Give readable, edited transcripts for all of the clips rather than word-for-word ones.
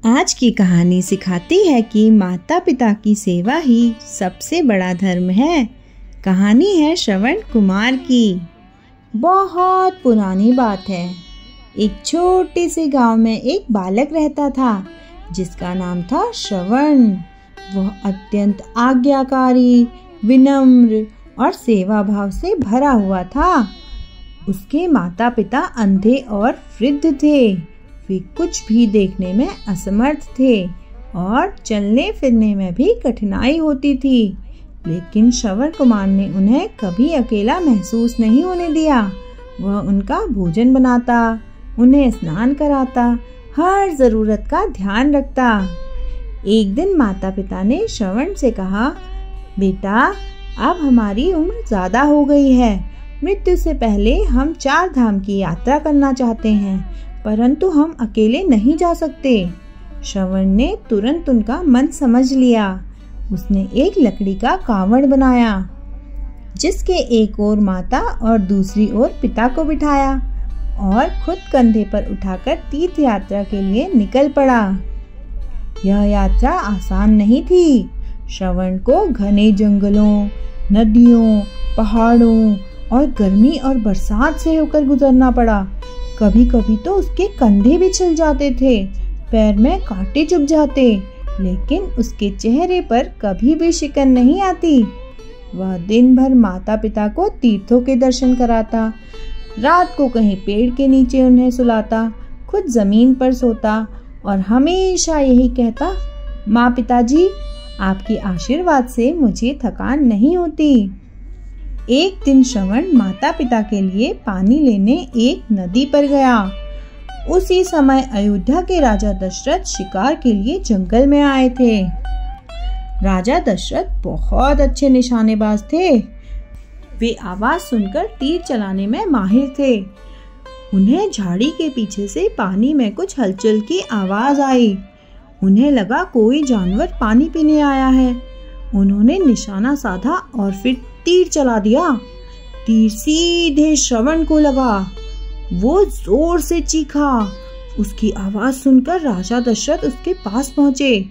आज की कहानी सिखाती है कि माता पिता की सेवा ही सबसे बड़ा धर्म है। कहानी है श्रवण कुमार की। बहुत पुरानी बात है। एक छोटे से गांव में एक बालक रहता था जिसका नाम था श्रवण। वह अत्यंत आज्ञाकारी, विनम्र और सेवा भाव से भरा हुआ था। उसके माता पिता अंधे और वृद्ध थे। वे कुछ भी देखने में असमर्थ थे और चलने फिरने में भी कठिनाई होती थी, लेकिन श्रवण कुमार ने उन्हें कभी अकेला महसूस नहीं होने दिया। वह उनका भोजन बनाता, उन्हें स्नान कराता, हर जरूरत का ध्यान रखता। एक दिन माता पिता ने श्रवण से कहा, बेटा, अब हमारी उम्र ज्यादा हो गई है। मृत्यु से पहले हम 4 धाम की यात्रा करना चाहते हैं, परंतु हम अकेले नहीं जा सकते। श्रवण ने तुरंत उनका मन समझ लिया। उसने एक लकड़ी का कावड़ बनाया, जिसके एक ओर माता और दूसरी ओर पिता को बिठाया और खुद कंधे पर उठाकर तीर्थ यात्रा के लिए निकल पड़ा। यह यात्रा आसान नहीं थी। श्रवण को घने जंगलों, नदियों, पहाड़ों और गर्मी और बरसात से होकर गुजरना पड़ा। कभी कभी तो उसके कंधे भी छिल जाते थे, पैर में कांटे चुभ जाते, लेकिन उसके चेहरे पर कभी भी शिकन नहीं आती। वह दिन भर माता पिता को तीर्थों के दर्शन कराता, रात को कहीं पेड़ के नीचे उन्हें सुलाता, खुद जमीन पर सोता और हमेशा यही कहता, माँ पिताजी, आपके आशीर्वाद से मुझे थकान नहीं होती। एक दिन श्रवण माता पिता के लिए पानी लेने एक नदी पर गया। उसी समय अयोध्या के राजा दशरथ शिकार के लिए जंगल में आए थे। राजा दशरथ बहुत अच्छे निशानेबाज थे। वे आवाज सुनकर तीर चलाने में माहिर थे। उन्हें झाड़ी के पीछे से पानी में कुछ हलचल की आवाज आई। उन्हें लगा कोई जानवर पानी पीने आया है। उन्होंने निशाना साधा और फिर तीर चला दिया। तीर सीधे श्रवण को लगा। वो जोर से चीखा। उसकी आवाज सुनकर राजा दशरथ उसके पास पहुंचे।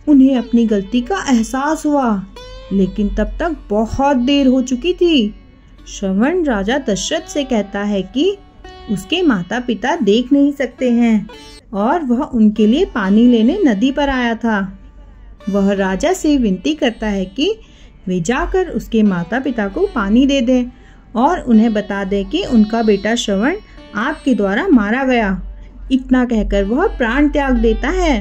उन्हें अपनी गलती का एहसास हुआ, लेकिन तब तक बहुत देर हो चुकी थी। श्रवण राजा दशरथ से कहता है कि उसके माता पिता देख नहीं सकते हैं और वह उनके लिए पानी लेने नदी पर आया था। वह राजा से विनती करता है कि वे जाकर उसके माता पिता को पानी दे दें और उन्हें बता दें कि उनका बेटा श्रवण आपके द्वारा मारा गया। इतना कहकर वह प्राण त्याग देता है।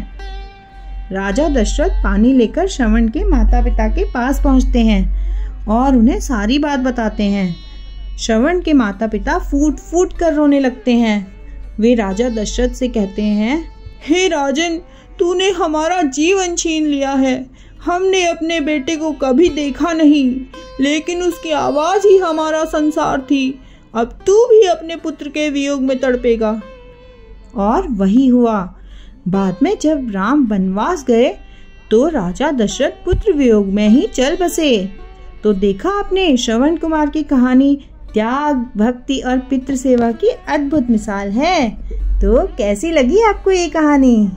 राजा दशरथ पानी लेकर श्रवण के माता पिता के पास पहुंचते हैं और उन्हें सारी बात बताते हैं। श्रवण के माता पिता फूट फूट कर रोने लगते हैं। वे राजा दशरथ से कहते हैं, हे राजन, तूने हमारा जीवन छीन लिया है। हमने अपने बेटे को कभी देखा नहीं, लेकिन उसकी आवाज ही हमारा संसार थी। अब तू भी अपने पुत्र के वियोग में तड़पेगा। और वही हुआ। बाद में जब राम वनवास गए तो राजा दशरथ पुत्र वियोग में ही चल बसे। तो देखा आपने, श्रवण कुमार की कहानी त्याग, भक्ति और पितृ सेवा की अद्भुत मिसाल है। तो कैसी लगी आपको ये कहानी?